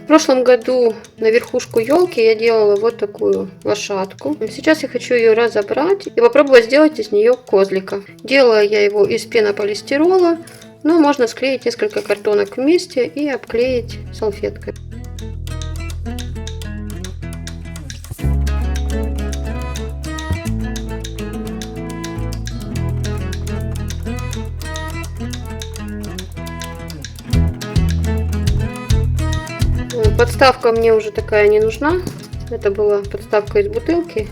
В прошлом году на верхушку елки я делала вот такую лошадку. Сейчас я хочу ее разобрать и попробовать сделать из нее козлика. Делала я его из пенополистирола, но можно склеить несколько картонок вместе и обклеить салфеткой. Подставка мне уже такая не нужна. Это была подставка из бутылки.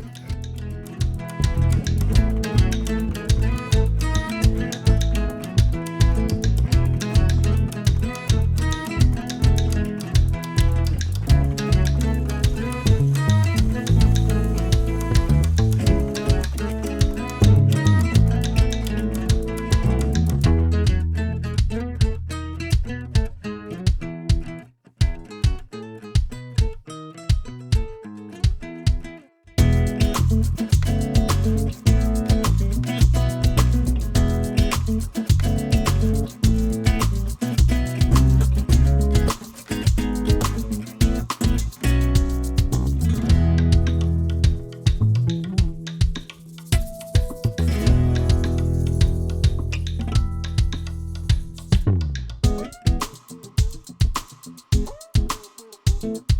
Thank you.